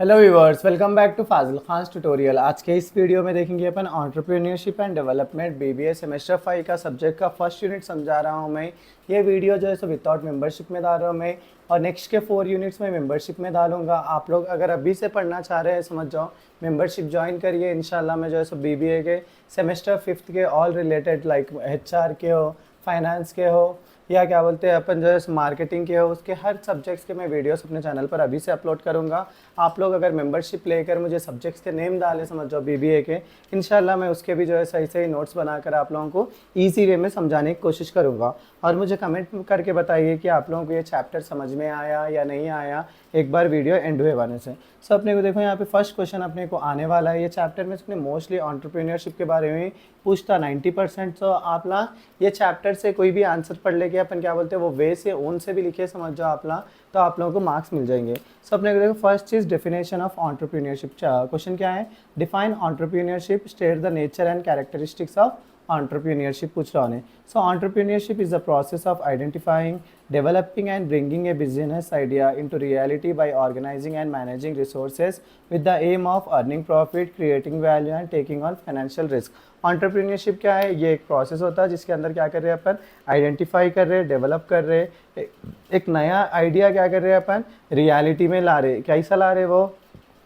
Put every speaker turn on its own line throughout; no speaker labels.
Hello viewers, welcome back to Fazil Khan tutorial. आज के इस वीडियो में देखेंगे अपन entrepreneurship and development BBA semester 5 का सब्जेक्ट का फर्स्ट यूनिट समझा रहा हूँ मैं। ये वीडियो जो है सो विदाउट मेंबरशिप में डाल रहा हूँ मैं, और नेक्स्ट के 4 यूनिट्स में मेंबरशिप में डालूंगा। आप लोग अगर अभी से पढ़ना चाह रहे हैं, समझ जाओ, मेंबरशिप ज्वाइन करिए। इंशाल्लाह मैं जो है सो बीबीए के सेमेस्टर 5 के ऑल रिलेटेड लाइक एचआर के हो, फाइनेंस के हो, या क्या बोलते हैं अपन जो है मार्केटिंग के हो, उसके हर सब्जेक्ट्स के मैं वीडियोस अपने चैनल पर अभी से अपलोड करूंगा। आप लोग अगर मेंबरशिप लेकर मुझे सब्जेक्ट्स के नेम डालें, समझ जाओ बीबीए के, इंशाल्लाह मैं उसके भी जो है सही सही नोट्स बनाकर आप लोगों को ईजी वे में समझाने की कोशिश करूँगा। और मुझे कमेंट करके बताइए कि आप लोगों को ये चैप्टर समझ में आया या नहीं आया, एक बार वीडियो एंड हुए वाले से। सो अपने को देखो यहाँ पे फर्स्ट क्वेश्चन अपने को आने वाला है। ये चैप्टर में अपने मोस्टली एंटरप्रेन्योरशिप के बारे में पूछता 90%। तो आप ला ये चैप्टर से कोई भी आंसर पढ़ लेके अपन क्या बोलते हैं वो वे से ओन से भी लिखे, समझ जाओ आप ला, तो आप लोगों को मार्क्स मिल जाएंगे। सो अपने को देखो first cheese definition of entrepreneurship. Question क्या है? Define entrepreneurship, state the nature and characteristics of entrepreneurship पूछ रहा है। So entrepreneurship is the process of identifying, developing and bringing a business idea into reality by organizing and managing resources with the aim of earning profit, creating value and taking on financial risk। entrepreneurship क्या है? ये एक process होता है जिसके अंदर क्या कर रहे हैं अपन, आइडेंटिफाई कर रहे हैं, डेवलप कर रहे हैं, एक नया आइडिया क्या कर रहे हैं अपन रियलिटी में ला रहे हैं। कैसा ला रहे हैं वो?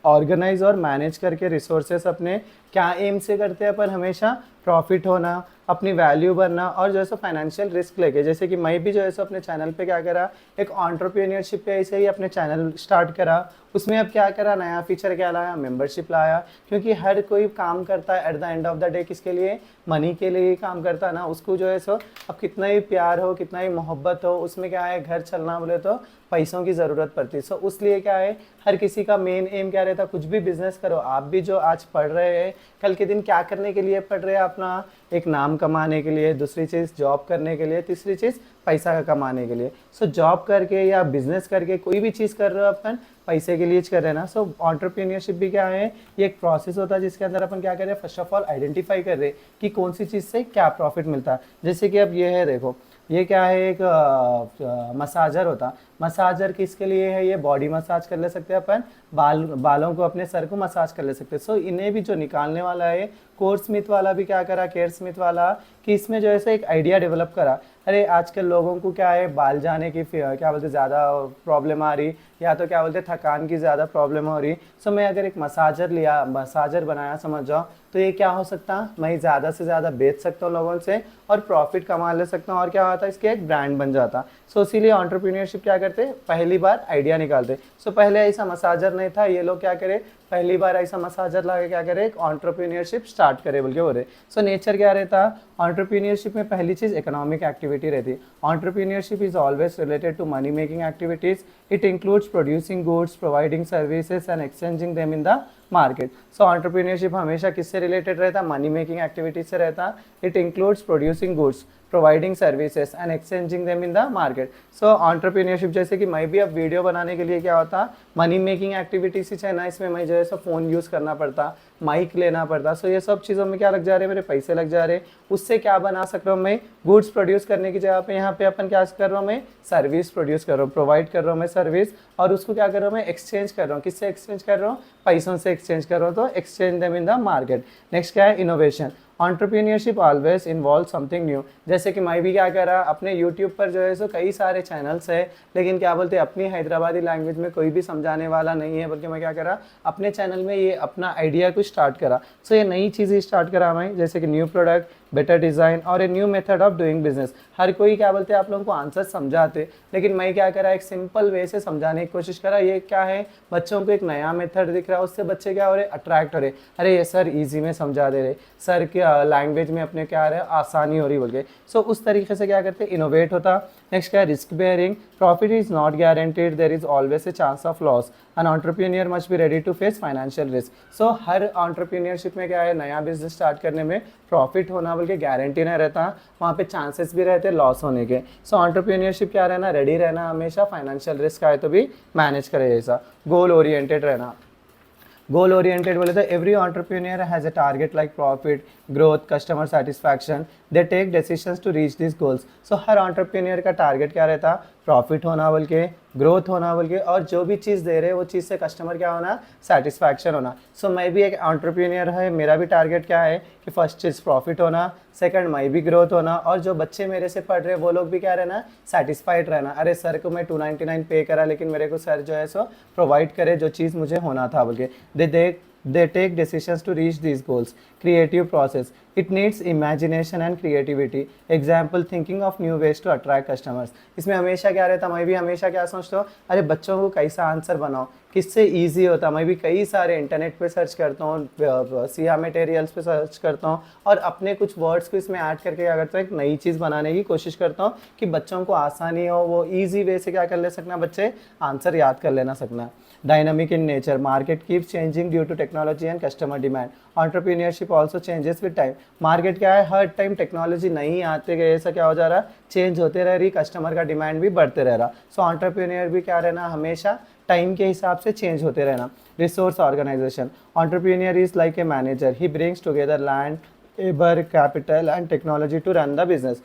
ऑर्गेनाइज और मैनेज करके रिसोर्सेस अपने क्या एम से करते हैं अपन, हमेशा प्रॉफिट होना, अपनी वैल्यू बनना, और जो है सो फाइनेंशियल रिस्क लेके। जैसे कि मैं भी जो है सो अपने चैनल पे क्या करा, एक एंटरप्रेन्योरशिप पे ऐसे ही अपने चैनल स्टार्ट करा। उसमें अब क्या करा, नया फीचर क्या लाया, मेंबरशिप लाया। क्योंकि हर कोई काम करता है at the end of the day किसके लिए? मनी के लिए ही काम करता है ना। उसको जो है सो अब कितना ही प्यार हो, कितना ही मोहब्बत हो, उसमें क्या है, घर चलना बोले तो पैसों की ज़रूरत पड़ती है। सो उसलिए क्या है, हर किसी का मेन एम क्या रहता है, कुछ भी बिजनेस करो। आप भी जो आज पढ़ रहे हैं, कल के दिन क्या करने के लिए पढ़ रहे हैं? अपना एक नाम कमाने के लिए, दूसरी चीज़ जॉब करने के लिए, तीसरी चीज़ पैसा कमाने के लिए। सो जॉब करके या बिजनेस करके कोई भी चीज़ कर रहे हो अपन, पैसे के लिए कर रहे हैं ना। सो एंटरप्रेन्योरशिप भी क्या है, ये एक प्रोसेस होता है जिसके अंदर अपन क्या कर रहे हैं, फर्स्ट ऑफ ऑल आइडेंटिफाई कर रहे हैं कि कौन सी चीज़ से क्या प्रॉफिट मिलता है। जैसे कि अब ये है, देखो ये क्या है, एक मसाजर होता। मसाजर किसके लिए है? ये बॉडी मसाज कर ले सकते हैं अपन, बालों को, अपने सर को मसाज कर ले सकते हैं। सो इन्हें भी जो निकालने वाला है, कोर स्मिथ वाला भी क्या करा, केयर स्मिथ वाला, कि इसमें जो है एक आइडिया डेवलप करा। अरे आजकल लोगों को क्या है, बाल जाने की क्या बोलते ज़्यादा प्रॉब्लम आ रही, या तो क्या बोलते थकान की ज़्यादा प्रॉब्लम हो रही। सो मैं अगर एक मसाजर लिया, मसाजर बनाया, समझ जाओ, तो ये क्या हो सकता, मैं ज़्यादा से ज़्यादा बेच सकता हूँ लोगों से और प्रॉफिट कमा ले सकता हूँ, और क्या होता है, इसके एक ब्रांड बन जाता। सो इसीलिए एंटरप्रेन्योरशिप क्या करते, पहली बार आइडिया निकालते। सो पहले ऐसा मसाजर नहीं था, ये लोग क्या करे, पहली बार ऐसा मसाजर लगा क्या करे, एक एंटरप्रेन्योरशिप स्टार्ट करे बोल के बोल रहे। सो नेचर क्या रहता, एंटरप्रेन्योरशिप में पहली चीज़ इकोनॉमिक एक्टिविटी रहती। Entrepreneurship is always related to money making activities. It includes producing goods, providing services and exchanging them in the market. So entrepreneurship हमेशा किससे रिलेटेड रहता, मनी मेकिंग एक्टिविटीज से रहता। It includes producing goods, providing services and exchanging them in the market. So entrepreneurship, जैसे कि मैं भी अब वीडियो बनाने के लिए क्या होता, मनी मेकिंग एक्टिविटीज ही चाहिए ना, इसमें मैं जो है सो फ़ोन यूज़ करना पड़ता, माइक लेना पड़ता। सो ये सब चीज़ों में क्या लग जा रहे हैं, मेरे पैसे लग जा रहे। उससे क्या बना सक रहा हूँ मैं, गुड्स प्रोड्यूस करने की जगह पे यहाँ पे अपन क्या कर रहा हूँ, मैं सर्विस प्रोड्यूस कर रहा हूँ, प्रोवाइड कर रहा हूँ मैं सर्विस, और उसको क्या कर रहा हूँ मैं, एक्सचेंज कर रहा हूँ। किससे एक्सचेंज कर रहा हूँ? पैसों से एक्सचेंज कर रहा हूँ, तो exchange them in the market. Next क्या है, innovation. Entrepreneurship always involve something new. जैसे कि मैं भी क्या करा, अपने यूट्यूब पर जो है सो कई सारे चैनल्स है, लेकिन क्या बोलते हैं, अपनी हैदराबादी लैंग्वेज में कोई भी समझाने वाला नहीं है, बल्कि मैं क्या करा, अपने चैनल में ये अपना आइडिया को स्टार्ट करा। सो ये नई चीज़ें स्टार्ट करा मैं, जैसे कि न्यू प्रोडक्ट, बेटर डिज़ाइन और a new method of doing business. हर कोई क्या बोलते हैं, आप लोगों को आंसर समझाते, लेकिन मैं क्या करा, एक सिंपल वे से समझाने की कोशिश करा। ये क्या है, बच्चों को एक नया मेथड दिख रहा है, उससे बच्चे क्या हो रहे, अट्रैक्ट हो रहे। अरे ये सर इजी में समझा दे रहे, सर के लैंग्वेज में अपने क्या रहे, आसानी हो रही बोल के। सो उस तरीके से क्या करते, इनोवेट होता। नेक्स्ट क्या है, risk bearing. Profit is not guaranteed, there is always a chance of loss. An entrepreneur must be ready to face financial risk. So हर एंटरप्रेन्योरशिप में क्या है, नया बिजनेस स्टार्ट करने में प्रॉफिट होना बोल के गारंटी नहीं रहता, वहाँ पे चांसेस भी रहते लॉस होने के। सो एंटरप्रेन्योरशिप क्या रहना, रेडी रहना हमेशा, फाइनेंशियल रिस्क आए तो भी मैनेज करे जैसा, गोल ओरिएंटेड रहना। गोल ओरिएंटेड बोले तो every entrepreneur has a target like profit, growth, customer satisfaction. They take decisions to reach this goals. So हर एंटरप्रेन्योर का टारगेट क्या रहता, प्रॉफिट होना बोल के, ग्रोथ होना बोल के, और जो भी चीज़ दे रहे हैं वो चीज़ से कस्टमर क्या होना, सेटिस्फैक्शन होना। सो मैं भी एक एंटरप्रेन्योर है, मेरा भी टारगेट क्या है कि फर्स्ट चीज़ प्रॉफिट होना, सेकंड मैं भी ग्रोथ होना, और जो बच्चे मेरे से पढ़ रहे हैं वो लोग भी क्या रहना, सेटिस्फाइड रहना। अरे सर को मैं 299 पे करा लेकिन मेरे को सर जो है सो प्रोवाइड करे जो चीज़ मुझे होना था बोल के। they take decisions to reach these goals. Creative process, it needs imagination and creativity. Example, thinking of new ways to attract customers. इसमें हमेशा क्या रहता, मैं भी हमेशा क्या सोचता हूँ, अरे बच्चों को कैसा आंसर बनाओ, किससे ईजी होता। मैं भी कई सारे इंटरनेट पे सर्च करता हूँ, सिया मटेरियल्स पे सर्च करता हूँ, और अपने कुछ वर्ड्स को इसमें ऐड करके क्या करता हूँ, एक नई चीज़ बनाने की कोशिश करता हूँ कि बच्चों को आसानी हो, वो ईजी वे से क्या कर ले सकना, बच्चे आंसर याद कर लेना सकना। Dynamic in nature, market keeps changing due to technology and customer demand. Entrepreneurship also changes with time. Market क्या है, हर टाइम टेक्नोलॉजी नहीं आते गए, ऐसा क्या हो जा रहा, चेंज होते रह रही, कस्टमर का डिमांड भी बढ़ते रह रहा। सो एंटरप्रेन्योर भी क्या रहना, हमेशा टाइम के हिसाब से चेंज होते रहना। Resource organisation, entrepreneur is like a manager, he brings together land, labour, capital and technology to run the business.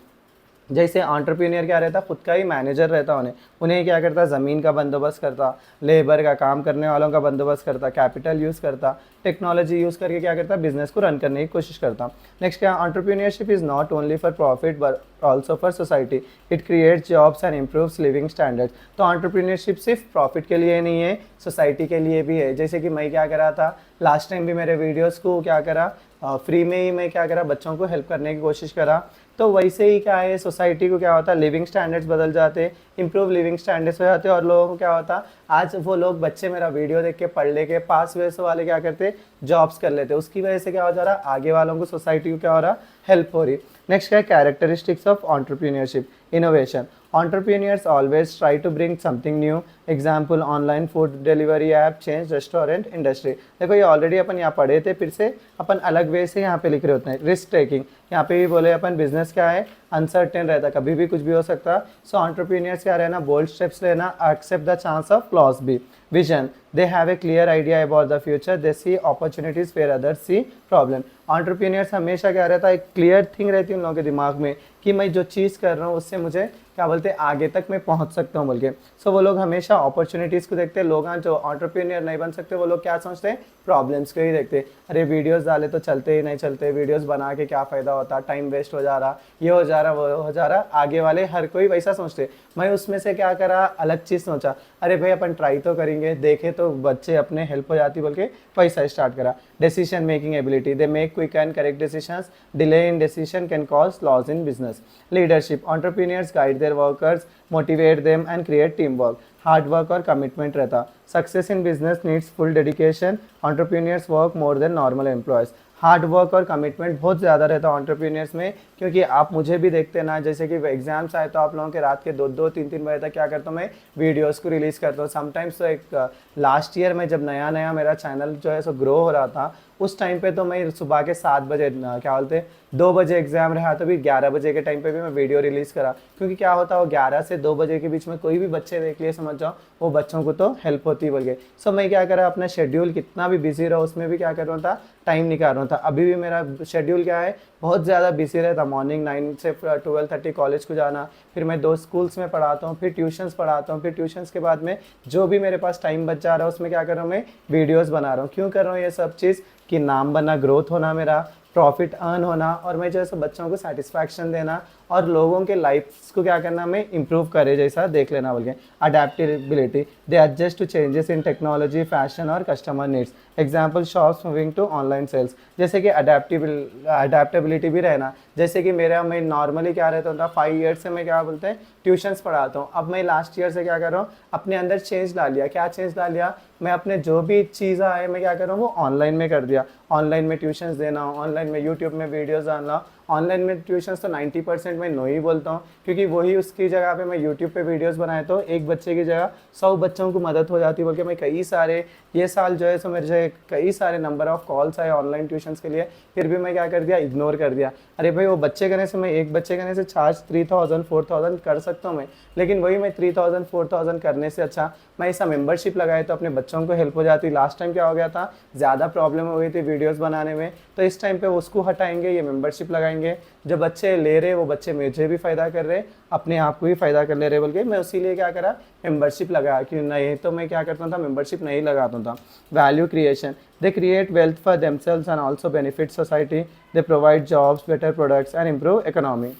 जैसे एंटरप्रेन्योर क्या रहता, खुद का ही मैनेजर रहता, उन्हें क्या करता, ज़मीन का बंदोबस्त करता, लेबर का, काम करने वालों का बंदोबस्त करता, कैपिटल यूज़ करता, टेक्नोलॉजी यूज़ करके क्या करता, बिजनेस को रन करने की कोशिश करता। नेक्स्ट क्या, entrepreneurship is not only for profit but also for society, it creates jobs and improves living standards. तो एंटरप्रेन्योरशिप सिर्फ प्रॉफिट के लिए नहीं है, सोसाइटी के लिए भी है। जैसे कि मैं क्या करा था, लास्ट टाइम भी मेरे वीडियोज़ को क्या करा, फ्री में ही मैं क्या करा, बच्चों को हेल्प करने की कोशिश करा। तो वैसे ही क्या है, सोसाइटी को क्या होता है, लिविंग स्टैंडर्ड्स बदल जाते, इंप्रूव लिविंग स्टैंडर्ड्स हो जाते, और लोगों को क्या होता, आज वो लोग बच्चे मेरा वीडियो देख के पढ़ ले के पास वैसे वाले क्या करते, जॉब्स कर लेते, उसकी वजह से क्या हो जा रहा, आगे वालों को, सोसाइटी को क्या हो रहा, हेल्प हो रही। नेक्स्ट क्या है, characteristics of entrepreneurship, innovation. Entrepreneurs always try to bring something new. Example, online food delivery app change restaurant industry. देखो ये ऑलरेडी अपन यहाँ पढ़े थे, फिर से अपन अलग वे से यहाँ पे लिख रहे होते हैं। रिस्क टेकिंग, यहाँ पे भी बोले अपन, बिजनेस क्या है, अनसर्टेन रहता, कभी भी कुछ भी हो सकता। सो एंटरप्रेन्योर्स क्या रहना, बोल्ड स्टेप्स लेना, accept the chance of loss भी। Vision, they have a clear idea about the future, they see opportunities where others see problem. Entrepreneurs हमेशा क्या रहता है, एक क्लियर थिंग रहती है उन लोगों के दिमाग में कि मैं जो चीज़ कर रहा हूँ उससे मुझे क्या बोलते हैं, आगे तक मैं पहुँच सकता हूँ बोल के। सो वो लोग हमेशा अपॉर्चुनिटीज़ को देखते हैं। लोग जो एंटरप्रेन्योर नहीं बन सकते, वो लोग क्या सोचते हैं, प्रॉब्लम्स को ही देखते हैं। अरे वीडियोस डाले तो चलते ही नहीं चलते, वीडियोस बना के क्या फ़ायदा होता, टाइम वेस्ट हो जा रहा, ये हो जा रहा, वो हो जा रहा। आगे वाले हर कोई वैसा सोचते। मैं उसमें से क्या करा, अलग चीज़ सोचा, अरे भाई अपन ट्राई तो करेंगे, देखे तो बच्चे अपने हेल्प हो जाती बोल के पैसा स्टार्ट करा। Decision making ability, they make quick and correct decisions, delay in decision can cause loss in business. Leadership, entrepreneurs guide there workers, motivate them and create team work. Hard work और commitment रहता। Success in business needs full dedication, entrepreneurs work more than normal employees. Hard work और commitment बहुत ज़्यादा रहता है entrepreneurs में, क्योंकि आप मुझे भी देखते ना, जैसे कि एग्जाम्स आए तो आप लोगों के रात के 2-2, 3-3 बजे तक क्या करता हूँ, मैं वीडियोस को रिलीज़ करता हूँ। समटाइम्स तो एक लास्ट ईयर में जब नया नया मेरा चैनल जो है सो ग्रो हो रहा था, उस टाइम पे तो मैं सुबह के 7 बजे क्या बोलते 2 बजे एग्जाम रहा तो भी 11 बजे के टाइम पे भी मैं वीडियो रिलीज़ करा, क्योंकि क्या होता है वो 11 से 2 बजे के बीच में कोई भी बच्चे देख लिए, समझ जाओ वो बच्चों को तो हेल्प होती बोल के। सो मैं क्या करा, अपना शेड्यूल कितना भी बिजी रहा उसमें भी क्या कर रहा था, टाइम निकाल रहा था। अभी भी मेरा शेड्यूल क्या है, बहुत ज़्यादा बिजी रहता। मॉर्निंग 9 से 12:30 कॉलेज को जाना, फिर मैं 2 स्कूल्स में पढ़ाता हूँ, फिर ट्यूशन्स पढ़ाता हूँ, फिर ट्यूशन्स के बाद में जो भी मेरे पास टाइम बच जा रहा है उसमें क्या कर रहा हूँ, मैं वीडियोस बना रहा हूँ। क्यों कर रहा हूँ ये सब चीज़, कि नाम बनना, ग्रोथ होना, मेरा प्रॉफिट अर्न होना, और मैं जैसे बच्चों को सेटिस्फैक्शन देना और लोगों के लाइफ्स को क्या करना, मैं इंप्रूव करे जैसा देख लेना बोल के। Adaptability, they adjust to changes in technology, fashion और customer needs. Example, shops moving to online sales. जैसे कि अडेप्टेबिलिटी भी रहना, जैसे कि मेरा मैं नॉर्मली क्या रहता था, 5 ईयर्स से मैं क्या बोलते हैं ट्यूशन्स पढ़ाता हूँ। अब मैं लास्ट ईयर से क्या कर रहा हूँ, अपने अंदर चेंज ला लिया। क्या चेंज ला लिया, मैं अपने जो भी चीज़ें आए मैं क्या कर रहा हूँ वो ऑनलाइन में कर दिया। ऑनलाइन में ट्यूशन्स देना, ऑनलाइन में यूट्यूब में वीडियोज़ डालना। ऑनलाइन में ट्यूशन्स तो 90% मैं नो ही बोलता हूँ, क्योंकि वही उसकी जगह पे मैं यूट्यूब पे वीडियोस बनाए तो एक बच्चे की जगह 100 बच्चों को मदद हो जाती, बल्कि मैं कई सारे ये साल जो है सो मेरे जो कई सारे नंबर ऑफ कॉल्स आए ऑनलाइन ट्यूशन्स के लिए, फिर भी मैं क्या कर दिया, इग्नोर कर दिया। अरे भाई वो बच्चे करने से, मैं एक बच्चे करने से चार्ज 3000 4000 कर सकता हूँ मैं, लेकिन वही मैं 3000 4000 करने से अच्छा मैं ऐसा मेंबरशिप लगाए तो अपने बच्चों को हेल्प हो जाती। लास्ट टाइम क्या हो गया था, ज़्यादा प्रॉब्लम हो गई थी वीडियोस बनाने में, तो इस टाइम पे उसको हटाएंगे, ये मेंबरशिप लगाएंगे करेंगे, जो बच्चे ले रहे वो बच्चे मुझे भी फ़ायदा कर रहे, अपने आप को भी फ़ायदा कर ले रहे बोल के मैं उसीलिए क्या करा, मेंबरशिप लगाया। कि नहीं तो मैं क्या करता था, मेंबरशिप नहीं लगाता था। Value creation, they create wealth for themselves and also benefit society, they provide jobs, better products and improve economy.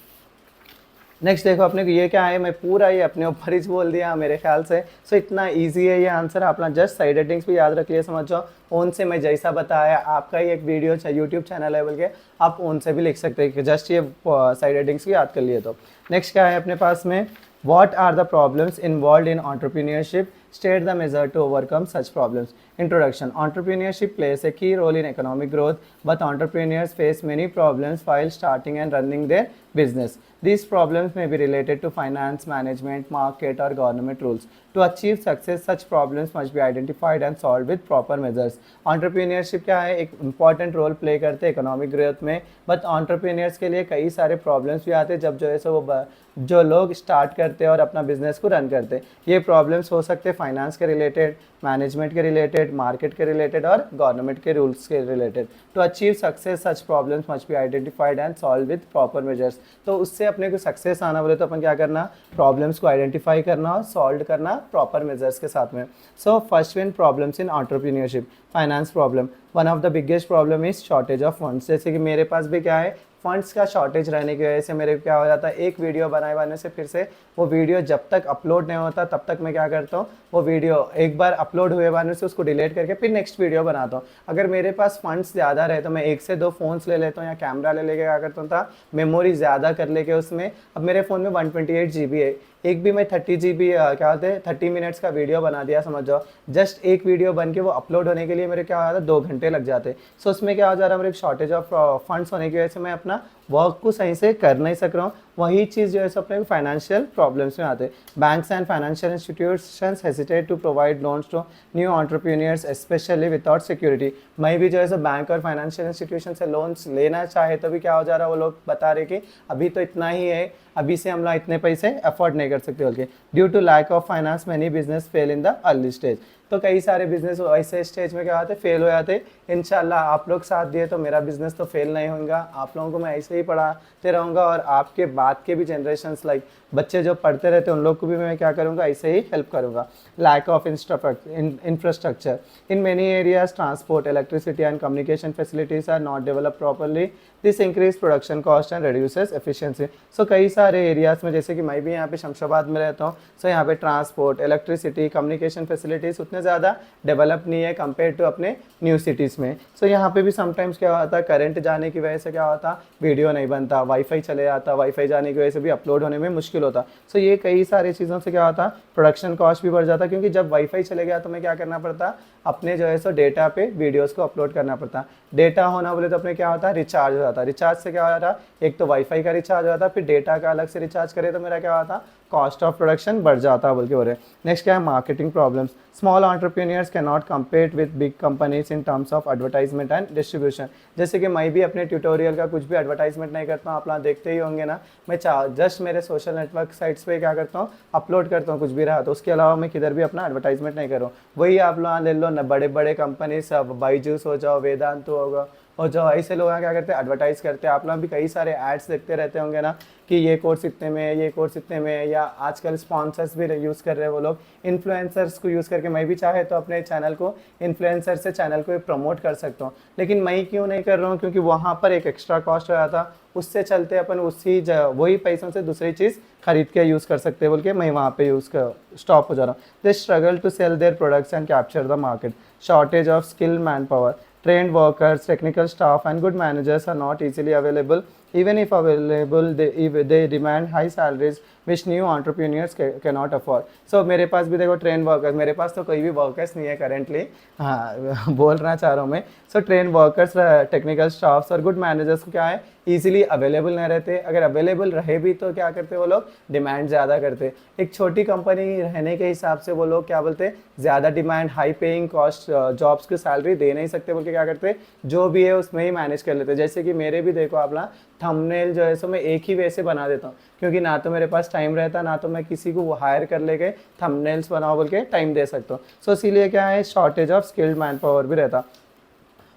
Next देखो अपने को ये क्या है, मैं पूरा ये अपने ऊपर ही बोल दिया मेरे ख्याल से। सो इतना इजी है ये आंसर, अपना जस्ट साइड हेडिंग्स भी याद रख लिए, समझ जाओ। ओन से मैं जैसा बताया, आपका ही एक वीडियो यूट्यूब चैनल है बोल के आप ओन से भी लिख सकते हैं कि जस्ट ये साइड हेडिंग्स भी याद कर लिए। तो नेक्स्ट क्या है अपने पास में, What are the problems involved in entrepreneurship? State the measure to overcome such problems. Introduction. Entrepreneurship plays a key role in economic growth, but entrepreneurs face many problems while starting and running their business. These problems may be related to finance, management, market, or government rules. To achieve success, such problems must be identified and solved with proper measures. Entrepreneurship क्या है, एक important role play करते हैं economic growth में, but entrepreneurs के लिए कई सारे problems भी आते हैं जब जो है सो वो जो लोग स्टार्ट करते हैं और अपना बिजनेस को रन करते हैं। ये प्रॉब्लम्स हो सकते हैं फाइनेंस के रिलेटेड, मैनेजमेंट के रिलेटेड, मार्केट के रिलेटेड और गवर्नमेंट के रूल्स के related. To achieve success such problems must be identified and solve with proper measures. तो उससे अपने को सक्सेस आना बोले तो अपन क्या करना, प्रॉब्लम्स को आइडेंटिफाई करना और सॉल्व करना प्रॉपर मेजर्स के साथ में। So first win problems in entrepreneurship, finance problem. One of the biggest problem is shortage of funds. जैसे कि मेरे पास भी क्या है, फंड्स का शॉर्टेज रहने की वजह से मेरे क्या हो जाता है, एक वीडियो बनाने से फिर से वो वीडियो जब तक अपलोड नहीं होता तब तक मैं क्या करता हूँ, वो वीडियो एक बार अपलोड हुए बाद से उसको डिलीट करके फिर नेक्स्ट वीडियो बनाता हूँ। अगर मेरे पास फंड्स ज़्यादा रहे तो मैं 1 से 2 फ़ोन्स ले लेता हूँ या कैमरा ले लेके क्या करता हूँ था, मेमोरी ज़्यादा कर लेके उसमें। अब मेरे फ़ोन में 128 GB है, एक भी मैं 30 GB क्या होते हैं 30 मिनट्स का वीडियो बना दिया समझ जाओ। जस्ट एक वीडियो बन के वो अपलोड होने के लिए मेरे क्या हो जाता है, 2 घंटे लग जाते। सो उसमें क्या हो जा रहा है, मेरे शॉर्टेज ऑफ फंड्स होने की वजह से मैं अपना वर्क को सही से कर नहीं सक रहा हूँ। वही चीज़ जो है अपने फाइनेंशियल प्रॉब्लम्स में आते हैं। Banks and financial institutions hesitate to provide loans to new entrepreneurs specially without security. मैं भी जो है बैंक और फाइनेंशियल इंस्टीट्यूशन से लोन्स लेना चाहे तो भी क्या हो जा रहा है, वो लोग बता रहे कि अभी तो इतना ही है, अभी से हम लोग इतने पैसे अफोर्ड नहीं कर सकते बोल के। Due to lack of finance many business fail in the early stage. तो कई सारे बिजनेस ऐसे स्टेज में क्या होते, फेल हो जाते। इंशाल्लाह आप लोग साथ दिए तो मेरा बिजनेस तो फेल नहीं होगा। आप लोगों को मैं ऐसे ही पढ़ाते रहूँगा और आपके बाद के भी जनरेशन्स लाइक बच्चे जो पढ़ते रहते हैं उन लोग को भी मैं क्या करूँगा, ऐसे ही हेल्प करूँगा। Lack of infrastructure in many areas, transport, electricity and communication facilities are not develop properly. This increase production cost and reduces efficiency. So कई सारे एरियाज़ में, जैसे कि मैं भी यहाँ पे शमशाबाद में रहता हूँ, सो यहाँ पे ट्रांसपोर्ट, इलेक्ट्रिसिटी, कम्युनिकेशन फैसिलिटीज़ उतने ज़्यादा डेवलप नहीं है कंपेयर टू अपने न्यू सिटीज़ में। सो यहाँ पे भी समटाइम्स क्या होता है, करंट जाने की वजह से क्या होता, वीडियो नहीं बनता, वाईफाई चले जाता, वाईफाई जाने की वजह से भी अपलोड होने में मुश्किल होता। सो ये कई सारी चीज़ों से क्या होता, प्रोडक्शन कॉस्ट भी बढ़ जाता, क्योंकि जब वाईफाई चले गया तो मैं क्या करना पड़ता, अपने जो है सो डेटा पे वीडियोस को अपलोड करना पड़ता। डेटा होना बोले तो अपने क्या होता है, रिचार्ज हो जाता। रिचार्ज से क्या हो जाता, एक तो वाईफाई का रिचार्ज हो जाता, फिर डेटा का अलग से रिचार्ज करे तो मेरा क्या होता, कॉस्ट ऑफ प्रोडक्शन बढ़ जाता बोल के हो रहे। नेक्स्ट क्या है, marketing problems. Small entrepreneurs can not compete with big companies in terms of advertisement and distribution. जैसे कि मैं भी अपने ट्यूटोरियल का कुछ भी एडवर्टाइजमेंट नहीं करता हूँ, आप लोग देखते ही होंगे ना। मैं जस्ट मेरे सोशल नेटवर्क साइट्स पे क्या करता हूँ, अपलोड करता हूँ कुछ भी रहा तो, उसके अलावा मैं किधर भी अपना एडवर्टाइजमेंट नहीं कर रहा हूँ। वही आप लोग ले लो ना, बड़े बड़े कंपनी सब, बाईजूस हो जाओ, वेदांत होगा, और जो ऐसे लोग क्या करते हैं, एडवर्टाइज करते हैं। आप लोग भी कई सारे एड्स देखते रहते होंगे ना कि ये कोर्स इतने में, ये कोर्स इतने में, या आजकल स्पॉन्सर्स भी यूज़ कर रहे हैं वो लोग। इन्फ्लुएंसर्स को यूज़ करके मैं भी चाहे तो अपने चैनल को, इन्फ्लुएंसर से चैनल को प्रमोट कर सकता हूँ, लेकिन मैं क्यों नहीं कर रहा हूँ, क्योंकि वहाँ पर एक एक्स्ट्रा कॉस्ट हो जाता। उससे चलते अपन उसी वही पैसों से दूसरी चीज़ खरीद के यूज़ कर सकते हैं बोल के मैं वहाँ पे स्टॉप हो जा रहा हूँ। They struggle to sell their products and capture the market. Shortage of skill manpower, trained workers, technical staff and good managers are not easily available. Even if available, they demand high salaries which new entrepreneurs cannot afford. So मेरे पास भी देखो train workers, मेरे पास तो कोई भी workers नहीं है currently, हाँ बोलना चाह रहा हूँ मैं। So train workers, technical staffs और गुड मैनेजर्स को क्या है, ईजिली अवेलेबल नहीं रहते। अगर अवेलेबल रहे भी तो क्या करते वो लोग, डिमांड ज़्यादा करते। एक छोटी कंपनी रहने के हिसाब से वो लोग क्या बोलते, ज़्यादा demand, high paying cost jobs की सैलरी दे नहीं सकते बोल के क्या करते, जो भी है उसमें ही मैनेज कर लेते। जैसे कि मेरे भी देखो आप ना, थंबनेल जो है सो मैं एक ही वे से बना देता हूँ, क्योंकि ना तो मेरे पास टाइम रहता, ना तो मैं किसी को हायर कर लेके थंबनेल्स बनाओ बोल के टाइम दे सकता हूँ। सो इसीलिए क्या है, shortage of skilled manpower भी रहता।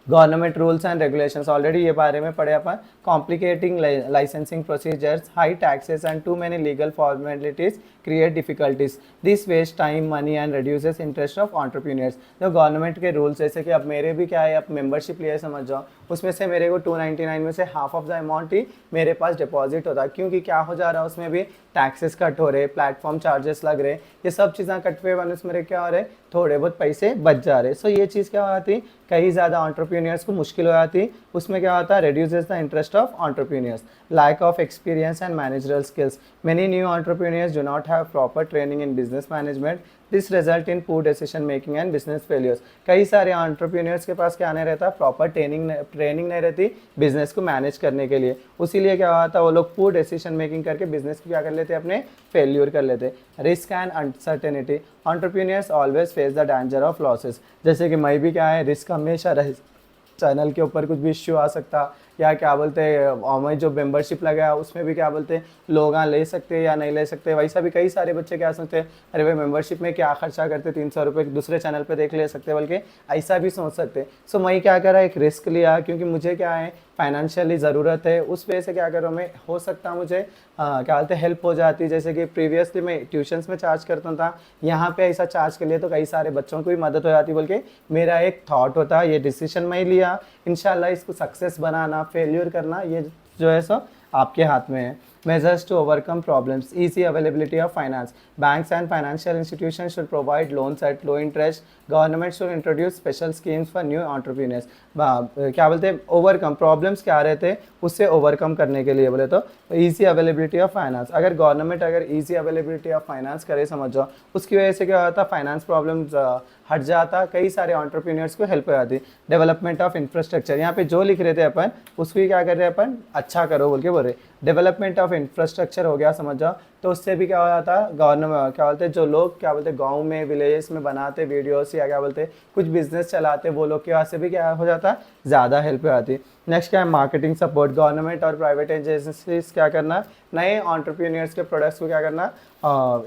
Government rules and regulations, already ये बारे में पढ़े अपन. Complicating licensing procedures, high taxes and too many legal formalities create difficulties. This waste time money and reduces interest of entrepreneurs. जो government के rules, जैसे कि अब मेरे भी क्या है, अब मेंबरशिप लिए समझ जाओ, उसमें से मेरे को 299 में से हाफ ऑफ द अमाउंट ही मेरे पास डिपॉजिट होता है, क्योंकि क्या हो जा रहा है उसमें भी टैक्सेस कट हो रहे, प्लेटफॉर्म चार्जेस लग रहे, ये सब चीज़ें कट पे वन उसमें क्या हो रहे, थोड़े बहुत पैसे बच जा रहे. सो ये चीज़ क्या हो जाती, कई ज़्यादा एंटरप्रेन्योर्स को मुश्किल हो जाती. उसमें क्या होता है, reduces the interest of entrepreneurs. Lack of experience and managerial skills, many new entrepreneurs do not have proper training in business management. This result in poor decision making and business failures. कई सारे entrepreneurs के पास क्या नहीं रहता, proper training नहीं रहती business को manage करने के लिए. उसीलिए क्या होता है, वो लोग पूर डिसीजन मेकिंग करके बिजनेस को क्या कर लेते, अपने फेल्यूर कर लेते. Risk and uncertainty, entrepreneurs always face the danger of losses. जैसे कि मैं भी क्या है, रिस्क हमेशा रहे, चैनल के ऊपर कुछ भी इश्यू आ सकता, या क्या बोलते हैं हमें जो मेंबरशिप लगा है उसमें भी क्या बोलते हैं लोग ले सकते हैं या नहीं ले सकते. वैसा भी कई सारे बच्चे क्या सोचते हैं, अरे भाई मेंबरशिप में क्या खर्चा करते, 300 रुपये दूसरे चैनल पे देख ले सकते, बल्कि ऐसा भी सोच सकते. सो मैं क्या करा, एक रिस्क लिया, क्योंकि मुझे क्या है फाइनेंशियली ज़रूरत है. उस वजह से क्या करो, मैं हो सकता मुझे क्या बोलते हेल्प हो जाती. जैसे कि प्रीवियसली मैं ट्यूशन्स में चार्ज करता था, यहाँ पे ऐसा चार्ज कर लिया तो कई सारे बच्चों को भी मदद हो जाती. बल्कि मेरा एक थॉट होता, ये डिसीजन मैं लिया, इंशाल्लाह इसको सक्सेस बनाना, फेल्यूर करना, ये जो है सो आपके हाथ में है. Measures to overcome problems, easy availability of finance. Banks and financial institutions should provide loans at low interest. Government should introduce special schemes for new entrepreneurs. क्या बोलते हैं, ओवरकम प्रॉब्लम्स क्या रहते हैं, उससे ओवरकम करने के लिए बोले तो ईजी अवेलेबिलिटी ऑफ फाइनेंस. अगर गवर्नमेंट अगर ईजी अवेलेबिलिटी ऑफ फाइनेंस करे, समझो, उसकी वजह से क्या होता, फाइनेंस प्रॉब्लम्स हट जाता, कई सारे एंटरप्रेन्योर्स को हेल्प हो जाती. डेवलपमेंट ऑफ इंफ्रास्ट्रक्चर, यहाँ पे जो लिख रहे थे अपन उसको क्या कर रहे हैं अपन, अच्छा करो बोल के बोल रहे. डेवलपमेंट ऑफ इंफ्रास्ट्रक्चर हो गया, समझ जाओ, तो उससे भी क्या हो जाता, गवर्नमेंट क्या बोलते हैं, जो लोग क्या बोलते गांव में विलेजेस में बनाते वीडियोस या क्या बोलते कुछ बिजनेस चलाते, वो लोग के वहाँ से भी क्या हो जाता, ज़्यादा हेल्प हो जाती. नेक्स्ट क्या है, मार्केटिंग सपोर्ट. गवर्नमेंट और प्राइवेट एजेंसीज क्या करना, नए एंटरप्रेन्योर्स के प्रोडक्ट्स को क्या करना,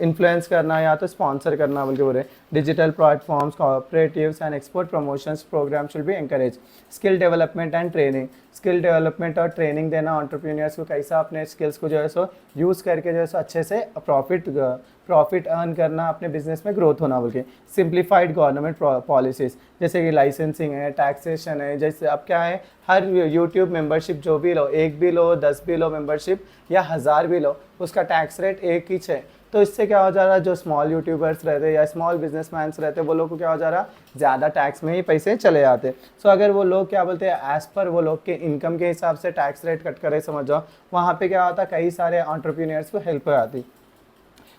इन्फ्लुएंस करना या तो स्पॉन्सर करना बोल के बोल रहे. Digital platforms, cooperatives and export promotions program should be encourage. Skill development and training, skill development और ट्रेनिंग देना एंटरप्रेन्योर्स को, कैसा अपने स्किल्स को जो है सो यूज़ करके जो है सो अच्छे से प्रॉफिट अर्न करना, अपने बिजनेस में ग्रोथ होना बोल के. सिंप्लीफाइड गवर्नमेंट पॉलिसीज़, जैसे कि लाइसेंसिंग है, टैक्सेशन है. जैसे अब क्या है, हर यूट्यूब मेंबरशिप जो भी लो, एक भी लो, 10 भी लो मेंबरशिप, या 1000 भी लो, उसका टैक्स रेट एक ही है. तो इससे क्या हो जा रहा है, जो स्मॉल यूट्यूबर्स रहते या स्मॉल बिजनेसमैन्स रहते, वो लोग को क्या हो जा रहा, ज़्यादा टैक्स में ही पैसे चले जाते. सो अगर वो लोग क्या बोलते हैं एज़ पर वो लोग के इनकम के हिसाब से टैक्स रेट कट करे, समझ जाओ, वहाँ पे क्या होता, कई सारे एंटरप्रेन्योर्स को हेल्प हो जाती.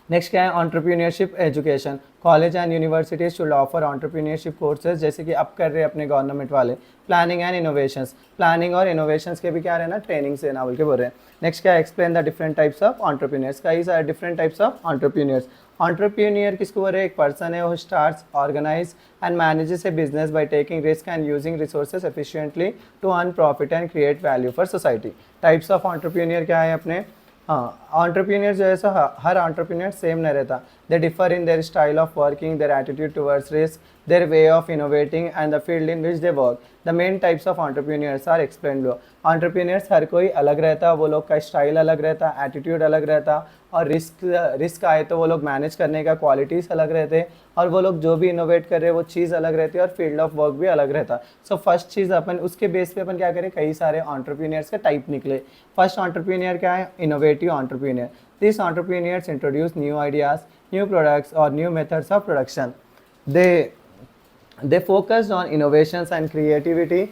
नेक्स्ट क्या है, entrepreneurship education. College and universities should offer entrepreneurship courses, जैसे कि अब कर रहे अपने गवर्नमेंट वाले. प्लानिंग एंड इनोवेशंस, प्लानिंग और इनोवेशंस के भी क्या रहना, ट्रेनिंग से ना बोल के बोल रहे हैं. नेक्स्ट क्या है, explain the different types of entrepreneurs. कई सारे different types of entrepreneurs. Entrepreneur किसको बोल रहे हैं, एक पर्सन है वो starts, organise and manages a business by taking risk and using resources efficiently to earn profit and create value for society. Types of entrepreneur क्या है अपने, हाँ, एंटरप्रेन्योर जो है सो हर एंटरप्रेन्योर सेम नहीं रहता. They differ in their style of working, their attitude towards risk, their way of innovating and the field in which they work. The main types of entrepreneurs are explained below. Entrepreneurs हर कोई अलग रहता, वो लोग का style अलग रहता, attitude अलग रहता, और रिस्क आए तो वो लोग मैनेज करने का क्वालिटीज़ अलग रहते, और वो लोग जो भी इनोवेट कर रहे हैं वो चीज़ अलग रहती है, और फील्ड ऑफ वर्क भी अलग रहता. सो फर्स्ट चीज़ अपन उसके बेस पे अपन क्या करें, कई सारे एंटरप्रेन्योर्स के टाइप निकले. फर्स्ट एंटरप्रेन्योर क्या है, innovative entrepreneur. This entrepreneurs introduce new ideas, new products और new methods of production. They focused on innovations and creativity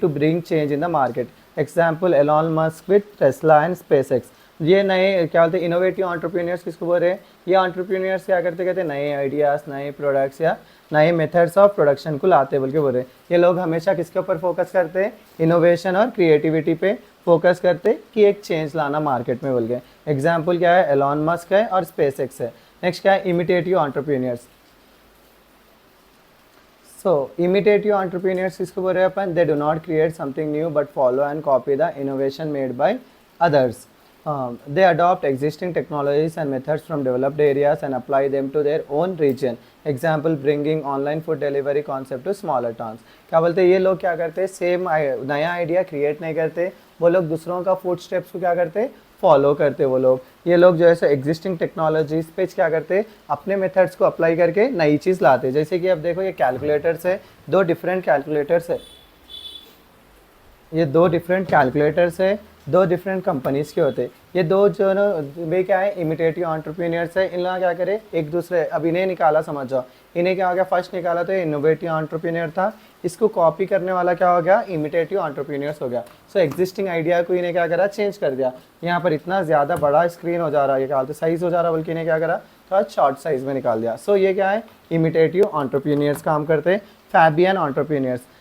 to bring change in the market. Example, Elon Musk with Tesla and SpaceX. ये नए क्या बोलते हैं innovative entrepreneurs किसको बोल रहे हैं, ये एंटरप्रेन्योर्स क्या करते कहते हैं, नए आइडियाज़, नए प्रोडक्ट्स या नए मेथड्स ऑफ प्रोडक्शन को लाते बोल के बोल रहे हैं. ये लोग हमेशा किसके ऊपर फोकस करते हैं, इनोवेशन और क्रिएटिविटी पे फोकस करते कि एक चेंज लाना मार्केट में बोल के. एग्जाम्पल क्या है, एलॉन मस्क है और स्पेसएक्स है. नेक्स्ट क्या है, imitative entrepreneurs. So, imitative entrepreneurs किसको बोल रहे हैं अपन, they do not create something new but follow and copy the innovation made by others. they adopt existing technologies and methods from developed areas and apply them to their own region. Example, bringing online food delivery concept to smaller towns. क्या बोलते हैं ये लोग क्या करते हैं, same नया idea create नहीं करते, वो लोग दूसरों का फूड स्टेप्स को क्या करते, फॉलो करते वो लोग। ये लोग जो है एग्जिस्टिंग टेक्नोलॉजीज पे क्या करते, अपने मेथड्स को अप्लाई करके नई चीज़ लाते। जैसे कि अब देखो ये कैलकुलेटर्स है, दो डिफरेंट कैलकुलेटर्स है, ये दो डिफरेंट कैलकुलेटर्स है, दो डिफरेंट कंपनीज़ के होते। ये दो जो ना वे क्या है, इमिटेटिव एंटरप्रेन्योर्स है। इन लोग क्या करे, एक दूसरे, अब इन्हें निकाला समझ जाओ, इन्हें क्या हो गया, फर्स्ट निकाला तो इनोवेटिव एंटरप्रेन्योर था, इसको कॉपी करने वाला क्या हो गया, इमिटेटिव एंटरप्रेन्योर्स हो गया। सो एग्जिस्टिंग आइडिया को इन्हें क्या करा, चेंज कर दिया। यहाँ पर इतना ज़्यादा बड़ा स्क्रीन हो जा रहा है, ये क्या बोलते साइज़ हो जा रहा है, बल्कि इन्हें क्या करा, थोड़ा शॉर्ट साइज़ में निकाल दिया। सो ये क्या है, इमिटेटिव एंटरप्रेन्योर्स काम करते हैं। Fabian entrepreneurs,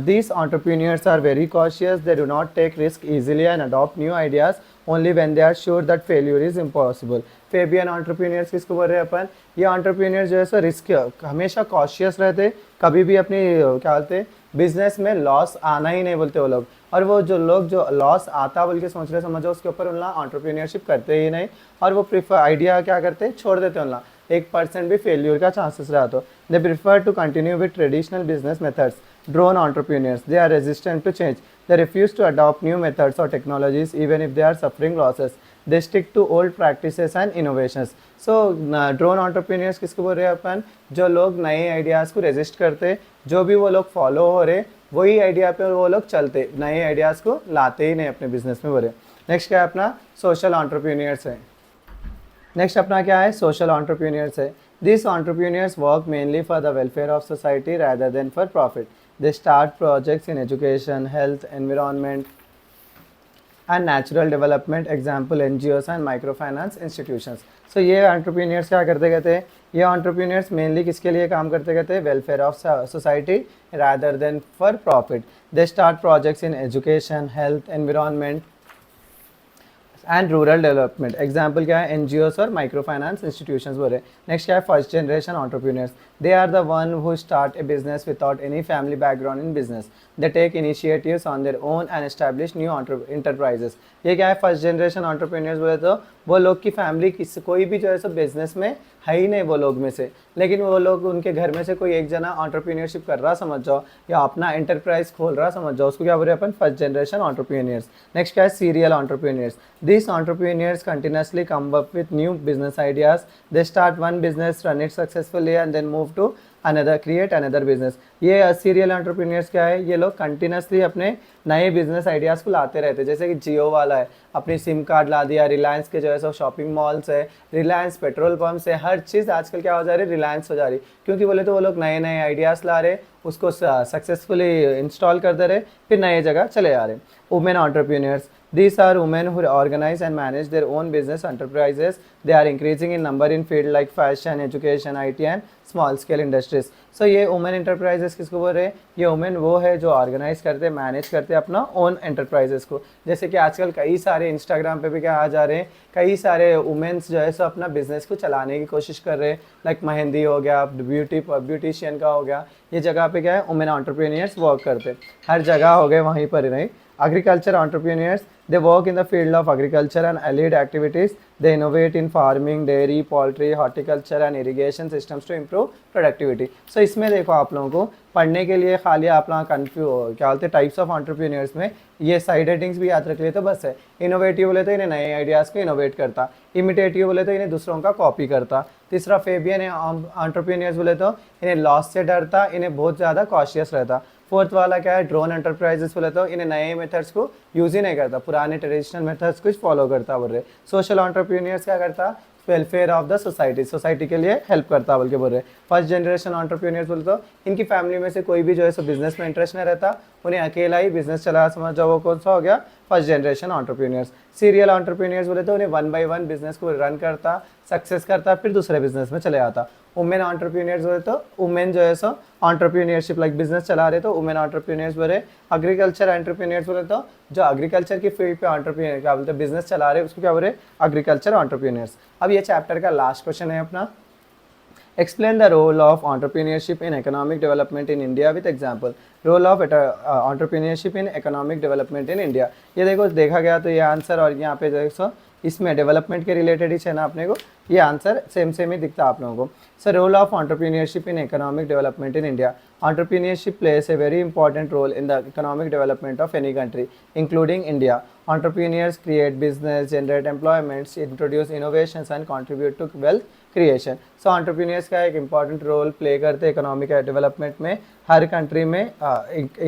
these entrepreneurs are very cautious. They do not take risk easily and adopt new ideas only when they are sure that failure is impossible. Fabian entrepreneurs किसको बोल रहे हैं अपन, ये entrepreneurs जो है सो रिस्क हमेशा cautious रहते, कभी भी अपनी क्या बोलते बिजनेस में लॉस आना ही नहीं बोलते वो लोग। और वो जो लोग जो लॉस आता बोल के सोच रहे समझो, उसके ऊपर उनला एंटरप्रेन्योरशिप करते ही नहीं, और वो प्रीफर आइडिया क्या करते, छोड़ देते उनला, 1% भी फेल्यूर का चांसेस रहा तो। They prefer to continue with traditional business methods. Drone entrepreneurs, they are resistant to change. They refuse to adopt new methods or technologies even if they are suffering losses. They stick to old practices and innovations. So drone entrepreneurs किसको बोल रहे हैं अपन, जो लोग नए ideas को resist करते, जो भी वो लोग फॉलो हो रहे वही आइडिया पे वो लोग चलते, नए आइडियाज़ को लाते ही नहीं अपने बिजनेस में। बोले नेक्स्ट क्या है अपना, सोशल एंटरप्रेन्योर्स है। नेक्स्ट अपना क्या है, सोशल एंटरप्रेन्योर्स है। These entrepreneurs work mainly for the welfare of society rather than for profit. They start projects in education, health, environment, and natural development. Example, NGOs and microfinance institutions. So ये entrepreneurs क्या करते कहते हैं, ये entrepreneurs mainly किसके लिए काम करते कहते हैं, welfare of society rather than for profit. They start projects in education, health, environment, and rural development. Example क्या है, NGOs और माइक्रो फाइनेंस इंस्टीट्यूशंस बोले। नेक्स्ट क्या है, first generation entrepreneurs. They are the one who start a business without any family background in business. They take initiatives on their own and establish new enterprises. ये क्या है, first generation entrepreneurs बोले तो वो लोग की फैमिली किस कोई भी जो है सो बिजनेस में है ही नहीं वो लोग में से, लेकिन वो लोग उनके घर में से कोई एक जना एंटरप्रेन्योरशिप कर रहा समझ जाओ, या अपना एंटरप्राइज खोल रहा समझ जाओ, उसको क्या बोल रहे हैं अपन, फर्स्ट जनरेशन एंटरप्रेन्योर्स। नेक्स्ट क्या है, serial entrepreneurs. These entrepreneurs continuously come up with new business ideas. They start one business, run it successfully, and then move to another, create another business. ये सीरियल एंटरप्रेन्योर्स क्या है, ये लोग continuously अपने नए business ideas को लाते रहते हैं। जैसे कि जियो वाला है, अपनी सिम कार्ड ला दिया, रिलायंस के जो है सो शॉपिंग मॉल्स है, रिलायंस पेट्रोल पंप्स है, हर चीज़ आजकल क्या हो जा रही है, रिलायंस हो जा रही। क्योंकि बोले तो वो लोग नए नए आइडियाज़ ला रहे, उसको सक्सेसफुली इंस्टॉल कर दे रहे, फिर नए जगह चले आ रहे। Women entrepreneurs, these are women who organize and manage their own business enterprises. They are increasing in number in field like fashion, education, IT and small scale industries. So ये women enterprises किसको बोल रहे हैं, ये women वो है जो organise करते, मैनेज करते अपना ओन एंटरप्राइजेस को। जैसे कि आजकल कई सारे इंस्टाग्राम पे भी क्या आ जा रहे हैं, कई सारे वुमेन्स जो है सो अपना बिजनेस को चलाने की कोशिश कर रहे हैं, लाइक मेहंदी हो गया, ब्यूटिशियन का हो गया, ये जगह पे क्या है, वुमेन एंटरप्रेन्योर्स वर्क करते, हर जगह हो गए वहीं पर ही नहीं। Agriculture entrepreneurs, they work in the field of agriculture and allied activities. They innovate in farming, dairy, poultry, horticulture and irrigation systems to improve productivity. So इसमें देखो आप लोगों को पढ़ने के लिए खाली आप लोग क्या बोलते हैं टाइप्स ऑफ एंटरप्रेन्योर्स में ये साइड हेडिंग्स भी याद रख लिए तो बस है। इनोवेटिव बोले तो इन्हें नए आइडियाज़ को इनोवेट करता, इमिटेटिव बोले तो इन्हें दूसरों का कॉपी करता। तीसरा फेबियन एंटरप्रेन्योर्स बोले तो इन्हें लॉस से डरता, इन्हें बहुत ज़्यादा कॉशियस रहता। फोर्थ वाला क्या है, ड्रोन एंटरप्राइजेस बोले तो इन्हें नए मेथड्स को यूज़ ही नहीं करता, पुराने ट्रेडिशनल मेथड्स को फॉलो करता बोल रहे। सोशल एंटरप्रेन्योर्स क्या करता, welfare of the society, society के लिए हेल्प करता बोल के बोल रहे। फर्स्ट जनरेशन एंटरप्रेन्योर्स बोले तो इनकी फैमिली में से कोई भी जो है सो बिजनेस में इंटरेस्ट नहीं रहता, उन्हें अकेला ही बिजनेस चला समझ जाओ, वो कौन सा हो गया, first generation entrepreneurs. Serial entrepreneurs बोले तो उन्हें 1 by 1 बिजनेस को रन करता, सक्सेस करता, फिर दूसरे बिजनेस में चले आता। वुमेन एंटरप्रेन्योर्स बोले तो वुमेन जो है सो एंटरप्रेन्योरशिप लाइक बिजनेस चला रहे तो वुमेन एंटरप्रेन्योर्स बोले। एग्रीकल्चर एंटरप्रेन्योर्स बोले तो जो एग्रीकल्चर की फील्ड पे एंटरप्रेन्योर क्या बोलते हैं बिजनेस चला रहे उसको क्या बोल रहे, एग्रीकल्चर एंटरप्रेन्योर्स। अब ये चैप्टर का लास्ट क्वेश्चन है अपना, explain the role of entrepreneurship in economic development in India with example. Role of entrepreneurship in economic development in India. ये देखो देखा गया तो ये आंसर और यहाँ पे देखो इसमें डेवलपमेंट के रिलेटेड ही है ना अपने को, ये आंसर सेम सेम ही दिखता है आप लोगों को। Sir role of entrepreneurship in economic development in India. Entrepreneurship plays a very important role in the economic development of any country, including India. Entrepreneurs create business, generate employments, introduce innovations and contribute to wealth creation. So entrepreneurs का एक important role play करते हैं economic development में हर country में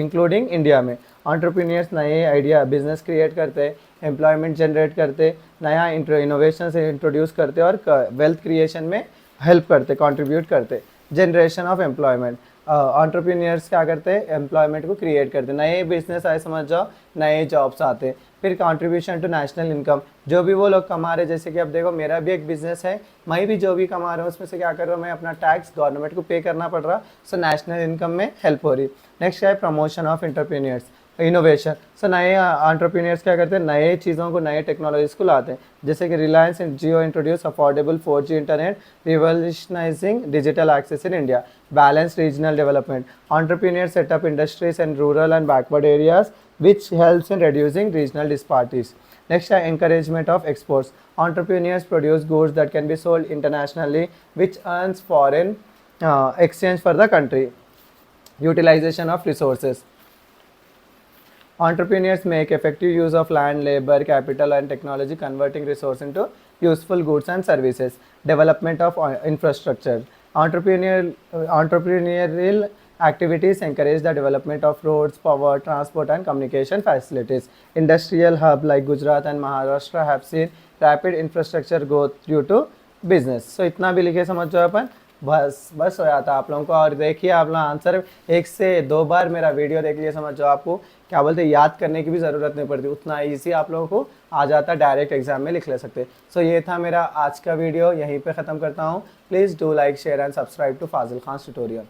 including India में। Entrepreneurs नए idea business create करते हैं, employment generate करते, नया innovations introduce करते और wealth creation में help करते, contribute करते। Generation of employment, एंटरप्रेन्योर्स क्या करते हैं, एम्प्लॉयमेंट को क्रिएट करते हैं, नए बिजनेस आए समझ जाओ, नए जॉब्स आते हैं। फिर कंट्रीब्यूशन टू नेशनल इनकम, जो भी वो लोग कमा रहे, जैसे कि अब देखो मेरा भी एक बिजनेस है, मैं भी जो भी कमा रहा हूँ उसमें से क्या कर रहा हूँ, मैं अपना टैक्स गवर्नमेंट को पे करना पड़ रहा, सो नेशनल इनकम में हेल्प हो रही। नेक्स्ट क्या है, प्रमोशन ऑफ एंटरप्रेन्योर्स, इनोवेशन। सो नए एंटरप्रेन्योर्स क्या करते हैं, नए चीज़ों को, नए टेक्नोलॉजीज को लाते हैं, जैसे कि Reliance and Jio introduce affordable 4G internet, revolutionising digital access in India. Balance regional development, entrepreneurs set up industries in rural and backward areas which helps in reducing regional disparities. Next है encouragement of exports. Entrepreneurs produce goods that can be sold internationally, which earns foreign exchange for the country. Utilization of resources. Entrepreneurs make effective use of land, labor, capital, and technology, converting resource into useful goods and services. Development of infrastructure. Entrepreneurial activities encourage the development of roads, power, transport, and communication facilities. Industrial hub like Gujarat and Maharashtra have seen rapid infrastructure growth due to business. So इतना भी लिखे समझ जाओ अपन, बस हो जाता आप लोगों को। और देखिए आप लोग आंसर 1 से 2 बार मेरा वीडियो देख लिए समझ जाओ, आपको क्या बोलते हैं याद करने की भी ज़रूरत नहीं पड़ती, उतना ईजी आप लोगों को आ जाता, डायरेक्ट एग्जाम में लिख ले सकते। सो ये था मेरा आज का वीडियो, यहीं पे ख़त्म करता हूँ। Please do like share and subscribe to Fazil Khan tutorial.